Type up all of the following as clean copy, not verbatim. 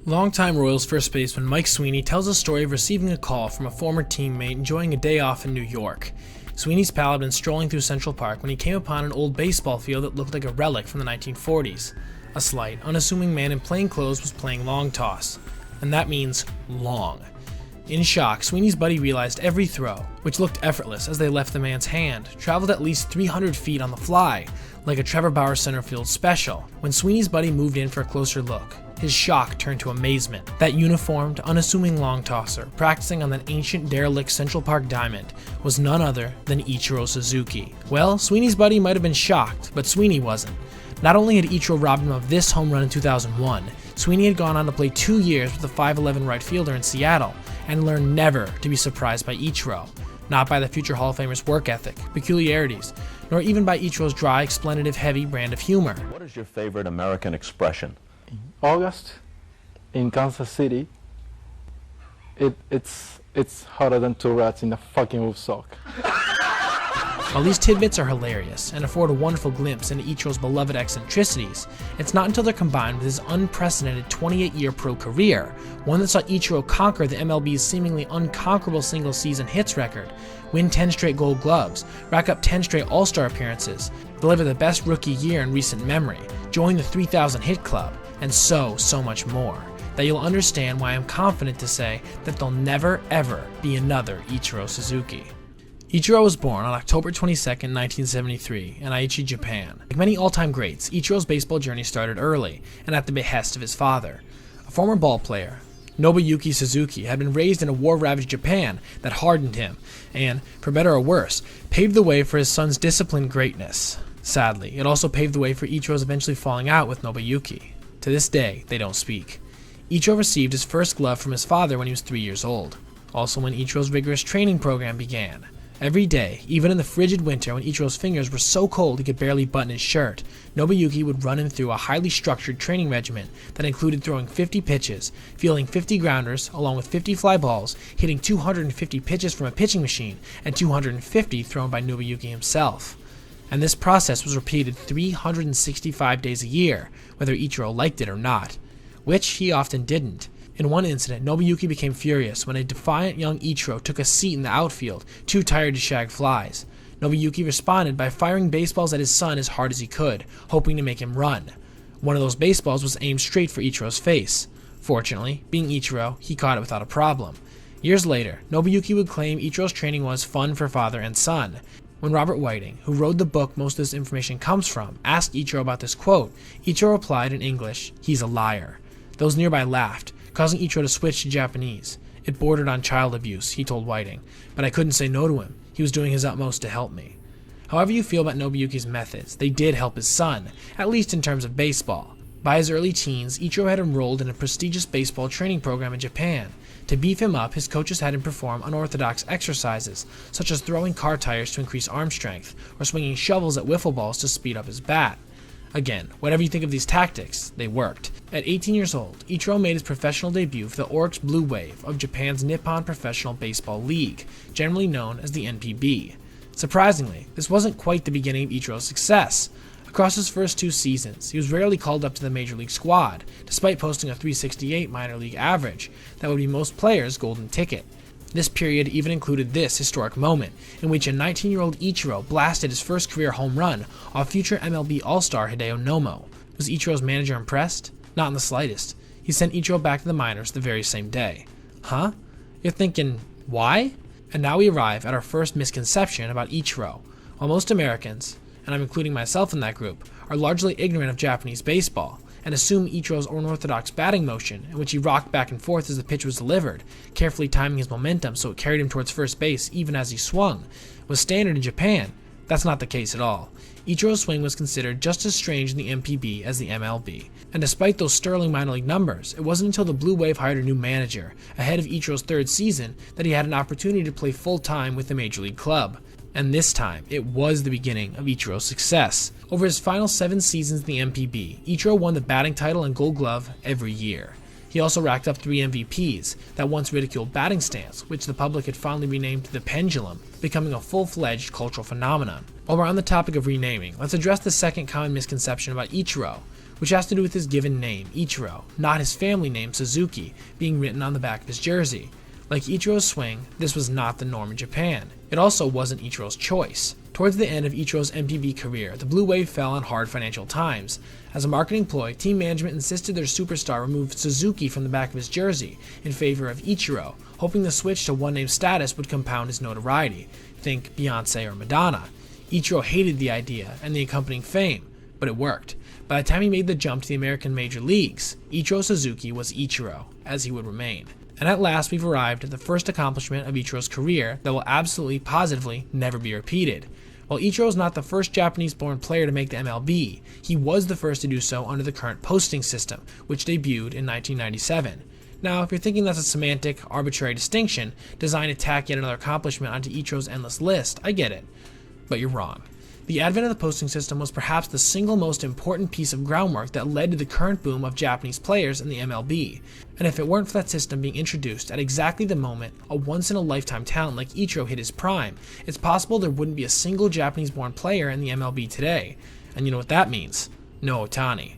Longtime Royals first baseman Mike Sweeney tells a story of receiving a call from a former teammate enjoying a day off in New York. Sweeney's pal had been strolling through Central Park when he came upon an old baseball field that looked like a relic from the 1940s. A slight, unassuming man in plain clothes was playing long toss, and that means long. In shock, Sweeney's buddy realized every throw, which looked effortless as they left the man's hand, traveled at least 300 feet on the fly, like a Trevor Bauer center field special. When Sweeney's buddy moved in for a closer look, his shock turned to amazement. That uniformed, unassuming long tosser, practicing on that ancient derelict Central Park diamond, was none other than Ichiro Suzuki. Well, Sweeney's buddy might have been shocked, but Sweeney wasn't. Not only had Ichiro robbed him of this home run in 2001, Sweeney had gone on to play 2 years with the 5'11 right fielder in Seattle, and learned never to be surprised by Ichiro. Not by the future Hall of Famer's work ethic, peculiarities, nor even by Ichiro's dry, explanative, heavy brand of humor. What is your favorite American expression? August in Kansas City, it's hotter than two rats in a fucking wolf sock. While these tidbits are hilarious and afford a wonderful glimpse into Ichiro's beloved eccentricities, it's not until they're combined with his unprecedented 28-year pro career, one that saw Ichiro conquer the MLB's seemingly unconquerable single-season hits record, win 10 straight Gold Gloves, rack up 10 straight All-Star appearances, deliver the best rookie year in recent memory, join the 3,000 hit club, and so much more, that you'll understand why I'm confident to say that there'll never ever be another Ichiro Suzuki. Ichiro was born on October 22, 1973, in Aichi, Japan. Like many all-time greats, Ichiro's baseball journey started early, and at the behest of his father. A former ball player, Nobuyuki Suzuki had been raised in a war-ravaged Japan that hardened him, and, for better or worse, paved the way for his son's disciplined greatness. Sadly, it also paved the way for Ichiro's eventually falling out with Nobuyuki. To this day, they don't speak. Ichiro received his first glove from his father when he was 3 years old, also when Ichiro's rigorous training program began. Every day, even in the frigid winter when Ichiro's fingers were so cold he could barely button his shirt, Nobuyuki would run him through a highly structured training regimen that included throwing 50 pitches, fielding 50 grounders, along with 50 fly balls, hitting 250 pitches from a pitching machine, and 250 thrown by Nobuyuki himself. And this process was repeated 365 days a year, whether Ichiro liked it or not, which he often didn't. In one incident, Nobuyuki became furious when a defiant young Ichiro took a seat in the outfield, too tired to shag flies. Nobuyuki responded by firing baseballs at his son as hard as he could, hoping to make him run. One of those baseballs was aimed straight for Ichiro's face. Fortunately, being Ichiro, he caught it without a problem. Years later, Nobuyuki would claim Ichiro's training was fun for father and son. When Robert Whiting, who wrote the book most of this information comes from, asked Ichiro about this quote, Ichiro replied in English, "He's a liar." Those nearby laughed, causing Ichiro to switch to Japanese. It bordered on child abuse, he told Whiting, but I couldn't say no to him. He was doing his utmost to help me. However you feel about Nobuyuki's methods, they did help his son, at least in terms of baseball. By his early teens, Ichiro had enrolled in a prestigious baseball training program in Japan. To beef him up, his coaches had him perform unorthodox exercises, such as throwing car tires to increase arm strength, or swinging shovels at wiffle balls to speed up his bat. Again, whatever you think of these tactics, they worked. At 18 years old, Ichiro made his professional debut for the Oryx Blue Wave of Japan's Nippon Professional Baseball League, generally known as the NPB. Surprisingly, this wasn't quite the beginning of Ichiro's success. Across his first 2 seasons, he was rarely called up to the major league squad, despite posting a .368 minor league average that would be most players' golden ticket. This period even included this historic moment, in which a 19-year-old Ichiro blasted his first career home run off future MLB All-Star Hideo Nomo. Was Ichiro's manager impressed? Not in the slightest. He sent Ichiro back to the minors the very same day. Huh? You're thinking, why? And now we arrive at our first misconception about Ichiro. While most Americans, and I'm including myself in that group, are largely ignorant of Japanese baseball, and assume Ichiro's unorthodox batting motion, in which he rocked back and forth as the pitch was delivered, carefully timing his momentum so it carried him towards first base even as he swung, was standard in Japan, that's not the case at all. Ichiro's swing was considered just as strange in the MPB as the MLB, and despite those sterling minor league numbers, it wasn't until the Blue Wave hired a new manager, ahead of Ichiro's 3rd season, that he had an opportunity to play full-time with the major league club. And this time, it was the beginning of Ichiro's success. Over his final 7 seasons in the MPB, Ichiro won the batting title and Gold Glove every year. He also racked up 3 MVPs, that once ridiculed batting stance, which the public had finally renamed the pendulum, becoming a full-fledged cultural phenomenon. While we're on the topic of renaming, let's address the second common misconception about Ichiro, which has to do with his given name, Ichiro, not his family name, Suzuki, being written on the back of his jersey. Like Ichiro's swing, this was not the norm in Japan. It also wasn't Ichiro's choice. Towards the end of Ichiro's MPB career, the Blue Wave fell on hard financial times. As a marketing ploy, team management insisted their superstar remove Suzuki from the back of his jersey in favor of Ichiro, hoping the switch to one-name status would compound his notoriety. Think Beyonce or Madonna. Ichiro hated the idea and the accompanying fame, but it worked. By the time he made the jump to the American major leagues, Ichiro Suzuki was Ichiro, as he would remain. And at last we've arrived at the first accomplishment of Ichiro's career that will absolutely, positively, never be repeated. While Ichiro is not the first Japanese-born player to make the MLB, he was the first to do so under the current posting system, which debuted in 1997. Now, if you're thinking that's a semantic, arbitrary distinction designed to tack yet another accomplishment onto Ichiro's endless list, I get it. But you're wrong. The advent of the posting system was perhaps the single most important piece of groundwork that led to the current boom of Japanese players in the MLB. And if it weren't for that system being introduced at exactly the moment a once-in-a-lifetime talent like Ichiro hit his prime, it's possible there wouldn't be a single Japanese-born player in the MLB today. And you know what that means? No Ohtani.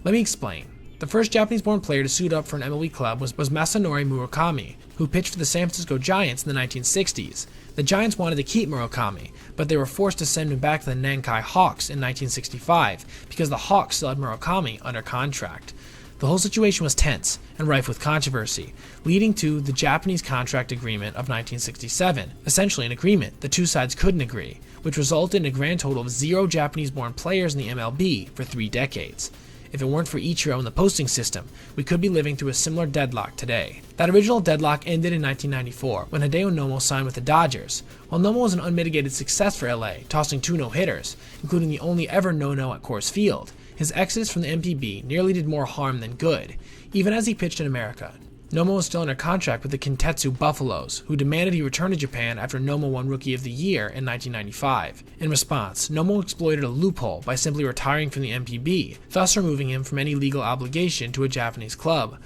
Let me explain. The first Japanese-born player to suit up for an MLB club was Masanori Murakami, who pitched for the San Francisco Giants in the 1960s. The Giants wanted to keep Murakami, but they were forced to send him back to the Nankai Hawks in 1965 because the Hawks still had Murakami under contract. The whole situation was tense and rife with controversy, leading to the Japanese Contract Agreement of 1967, essentially an agreement the two sides couldn't agree, which resulted in a grand total of 0 Japanese-born players in the MLB for 3 decades. If it weren't for Ichiro and the posting system, we could be living through a similar deadlock today. That original deadlock ended in 1994 when Hideo Nomo signed with the Dodgers. While Nomo was an unmitigated success for LA, tossing 2 no-hitters, including the only ever no-no at Coors Field, his exodus from the MPB nearly did more harm than good. Even as he pitched in America, Nomo was still under contract with the Kintetsu Buffaloes, who demanded he return to Japan after Nomo won Rookie of the Year in 1995. In response, Nomo exploited a loophole by simply retiring from the MPB, thus removing him from any legal obligation to a Japanese club.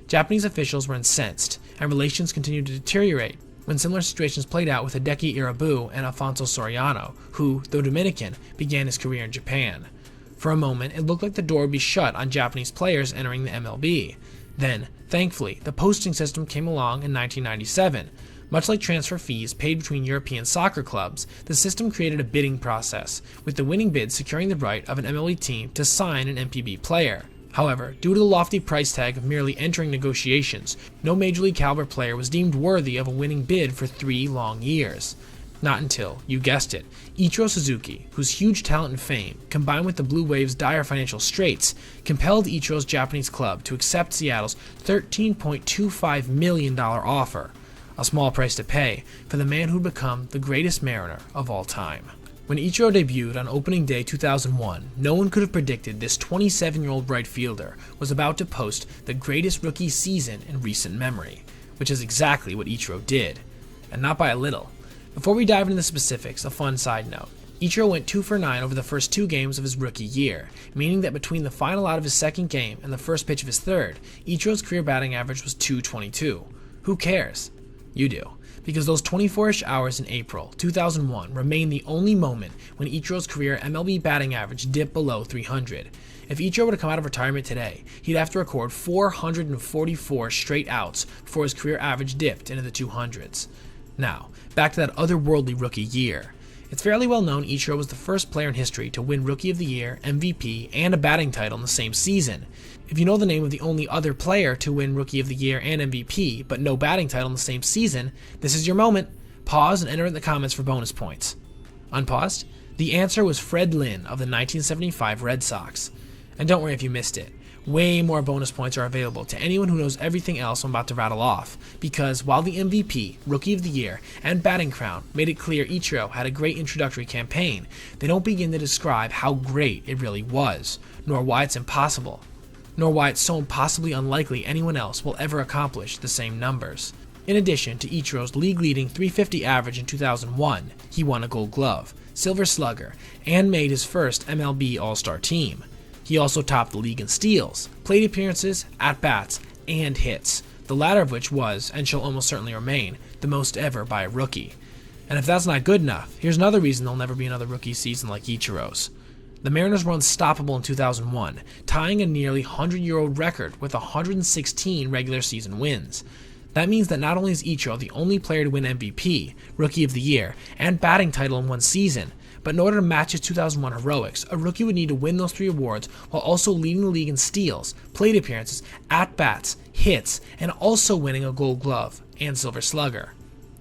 Japanese officials were incensed, and relations continued to deteriorate when similar situations played out with Hideki Irabu and Alfonso Soriano, who, though Dominican, began his career in Japan. For a moment, it looked like the door would be shut on Japanese players entering the MLB. Then, thankfully, the posting system came along in 1997. Much like transfer fees paid between European soccer clubs, the system created a bidding process, with the winning bid securing the right of an MLB team to sign an MPB player. However, due to the lofty price tag of merely entering negotiations, no Major League caliber player was deemed worthy of a winning bid for 3 long years. Not until, you guessed it, Ichiro Suzuki, whose huge talent and fame, combined with the Blue Wave's dire financial straits, compelled Ichiro's Japanese club to accept Seattle's $13.25 million offer, a small price to pay for the man who'd become the greatest mariner of all time. When Ichiro debuted on opening day 2001, no one could have predicted this 27-year-old right fielder was about to post the greatest rookie season in recent memory, which is exactly what Ichiro did, and not by a little. Before we dive into the specifics, a fun side note. Ichiro went 2 for 9 over the first 2 games of his rookie year, meaning that between the final out of his second game and the first pitch of his third, Ichiro's career batting average was .222. Who cares? You do, because those 24-ish hours in April 2001 remain the only moment when Ichiro's career MLB batting average dipped below 300. If Ichiro were to come out of retirement today, he'd have to record 444 straight outs before his career average dipped into the 200s. Now, back to that otherworldly rookie year. It's fairly well known Ichiro was the first player in history to win Rookie of the Year, MVP, and a batting title in the same season. If you know the name of the only other player to win Rookie of the Year and MVP, but no batting title in the same season, this is your moment. Pause and enter in the comments for bonus points. Unpaused? The answer was Fred Lynn of the 1975 Red Sox. And don't worry if you missed it. Way more bonus points are available to anyone who knows everything else I'm about to rattle off, because while the MVP, Rookie of the Year, and batting crown made it clear Ichiro had a great introductory campaign, they don't begin to describe how great it really was, nor why it's so impossibly unlikely anyone else will ever accomplish the same numbers. In addition to Ichiro's league-leading .350 average in 2001, he won a Gold Glove, Silver Slugger, and made his first MLB All-Star team. He also topped the league in steals, plate appearances, at-bats, and hits, the latter of which was, and shall almost certainly remain, the most ever by a rookie. And if that's not good enough, here's another reason there'll never be another rookie season like Ichiro's. The Mariners were unstoppable in 2001, tying a nearly 100-year-old record with 116 regular season wins. That means that not only is Ichiro the only player to win MVP, Rookie of the Year, and batting title in one season, but in order to match his 2001 heroics, a rookie would need to win those 3 awards while also leading the league in steals, plate appearances, at-bats, hits, and also winning a Gold Glove and Silver Slugger.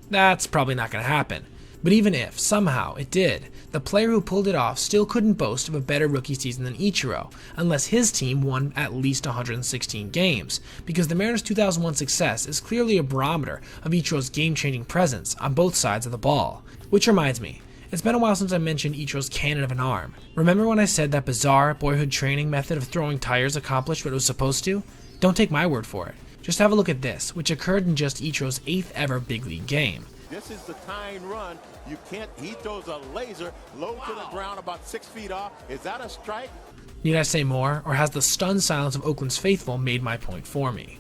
That's probably not going to happen. But even if, somehow, it did, the player who pulled it off still couldn't boast of a better rookie season than Ichiro, unless his team won at least 116 games, because the Mariners' 2001 success is clearly a barometer of Ichiro's game-changing presence on both sides of the ball. Which reminds me, it's been a while since I mentioned Ichiro's cannon of an arm. Remember when I said that bizarre boyhood training method of throwing tires accomplished what it was supposed to? Don't take my word for it. Just have a look at this, which occurred in just Ichiro's 8th ever big league game. This is the tying run. You can't, he throws a laser low to the ground about 6 feet off. Is that a strike? Need I say more, or has the stunned silence of Oakland's faithful made my point for me?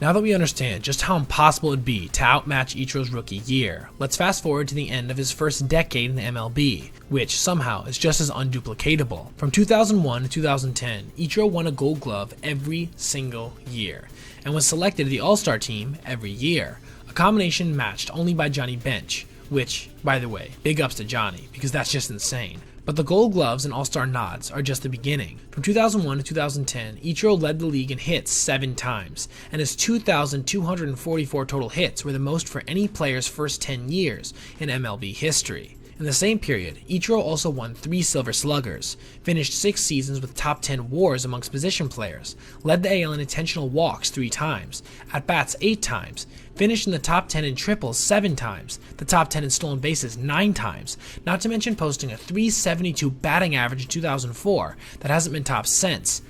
Now that we understand just how impossible it would be to outmatch Ichiro's rookie year, let's fast forward to the end of his first decade in the MLB, which somehow is just as unduplicatable. From 2001 to 2010, Ichiro won a Gold Glove every single year, and was selected to the All-Star team every year, a combination matched only by Johnny Bench, which, by the way, big ups to Johnny, because that's just insane. But the Gold Gloves and All-Star nods are just the beginning. From 2001 to 2010, Ichiro led the league in hits 7 times, and his 2,244 total hits were the most for any player's first 10 years in MLB history. In the same period, Ichiro also won 3 Silver Sluggers, finished 6 seasons with top 10 WARs amongst position players, led the AL in intentional walks 3 times, at-bats 8 times, finished in the top 10 in triples 7 times, the top 10 in stolen bases 9 times, not to mention posting a .372 batting average in 2004 that hasn't been topped since,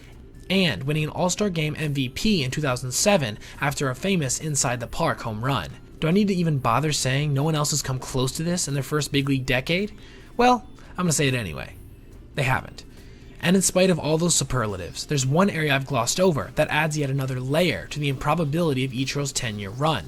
and winning an All-Star Game MVP in 2007 after a famous inside the park home run. Do I need to even bother saying no one else has come close to this in their first big league decade? Well, I'm going to say it anyway. They haven't. And in spite of all those superlatives, there's one area I've glossed over that adds yet another layer to the improbability of Ichiro's 10-year run.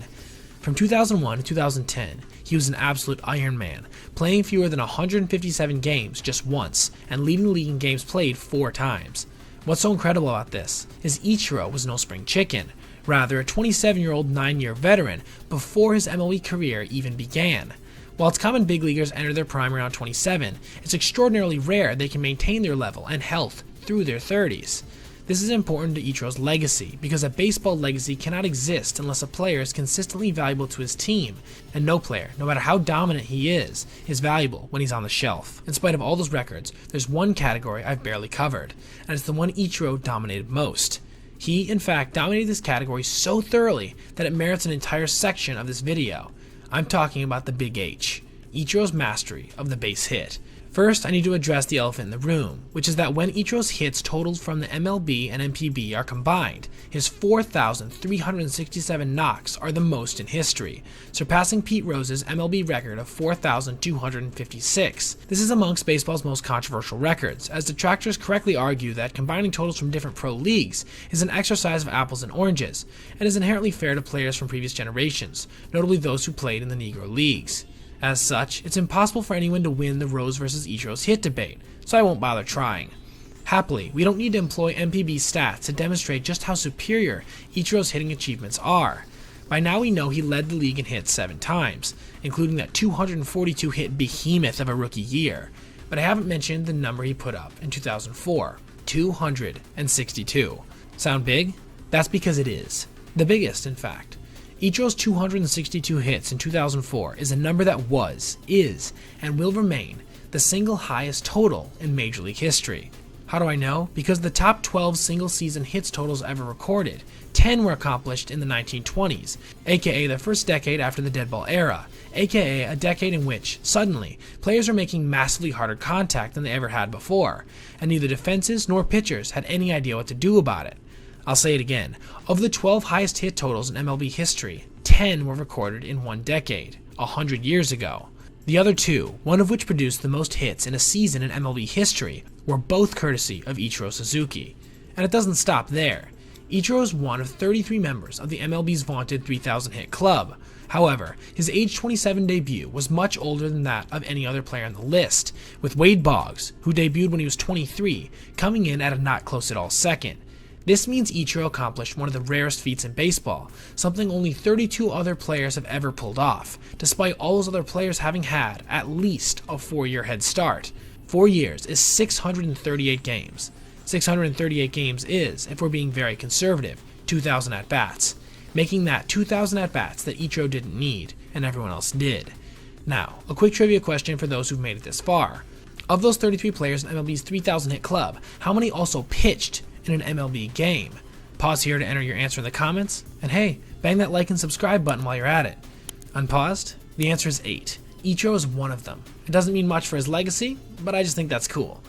From 2001 to 2010, he was an absolute Iron Man, playing fewer than 157 games just once, and leading the league in games played 4 times. What's so incredible about this is Ichiro was no spring chicken, rather a 27-year-old 9-year veteran before his MLB career even began. While it's common big leaguers enter their prime around 27, it's extraordinarily rare they can maintain their level and health through their 30s. This is important to Ichiro's legacy, because a baseball legacy cannot exist unless a player is consistently valuable to his team, and no player, no matter how dominant he is valuable when he's on the shelf. In spite of all those records, there's one category I've barely covered, and it's the one Ichiro dominated most. He, in fact, dominated this category so thoroughly that it merits an entire section of this video. I'm talking about the Big H, Ichiro's mastery of the base hit. First, I need to address the elephant in the room, which is that when Ichiro's hits totaled from the MLB and NPB are combined, his 4,367 knocks are the most in history, surpassing Pete Rose's MLB record of 4,256. This is amongst baseball's most controversial records, as detractors correctly argue that combining totals from different pro leagues is an exercise of apples and oranges, and is inherently fair to players from previous generations, notably those who played in the Negro Leagues. As such, it's impossible for anyone to win the Rose vs. Ichiro's hit debate, so I won't bother trying. Happily, we don't need to employ MPB stats to demonstrate just how superior Ichiro's hitting achievements are. By now we know he led the league in hits 7 times, including that 242 hit behemoth of a rookie year, but I haven't mentioned the number he put up in 2004, 262. Sound big? That's because it is. The biggest, in fact. Ichiro's 262 hits in 2004 is a number that was, is, and will remain the single highest total in Major League history. How do I know? Because the top 12 single-season hits totals ever recorded, 10 were accomplished in the 1920s, aka the first decade after the deadball era, aka a decade in which, suddenly, players are making massively harder contact than they ever had before, and neither defenses nor pitchers had any idea what to do about it. I'll say it again. Of the 12 highest hit totals in MLB history, 10 were recorded in one decade, 100 years ago. The other 2, one of which produced the most hits in a season in MLB history, were both courtesy of Ichiro Suzuki. And it doesn't stop there. Ichiro is one of 33 members of the MLB's vaunted 3,000 hit club. However, his age 27 debut was much older than that of any other player on the list, with Wade Boggs, who debuted when he was 23, coming in at a not close at all second. This means Ichiro accomplished one of the rarest feats in baseball, something only 32 other players have ever pulled off, despite all those other players having had at least a 4-year head start. 4 years is 638 games. 638 games is, if we're being very conservative, 2,000 at-bats, making that 2,000 at-bats that Ichiro didn't need, and everyone else did. Now, a quick trivia question for those who've made it this far. Of those 33 players in MLB's 3,000 hit club, how many also pitched in an MLB game? Pause here to enter your answer in the comments, and hey, bang that like and subscribe button while you're at it. Unpaused? The answer is 8. Ichiro is one of them. It doesn't mean much for his legacy, but I just think that's cool.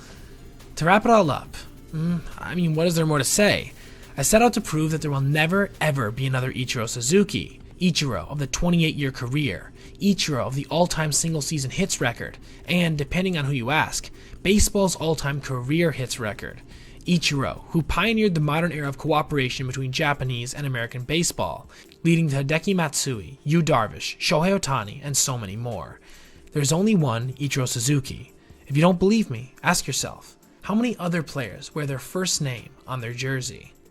To wrap it all up, what is there more to say? I set out to prove that there will never ever be another Ichiro Suzuki. Ichiro of the 28-year career, Ichiro of the all-time single-season hits record, and, depending on who you ask, baseball's all-time career hits record. Ichiro, who pioneered the modern era of cooperation between Japanese and American baseball, leading to Hideki Matsui, Yu Darvish, Shohei Ohtani, and so many more. There's only one Ichiro Suzuki. If you don't believe me, ask yourself, how many other players wear their first name on their jersey?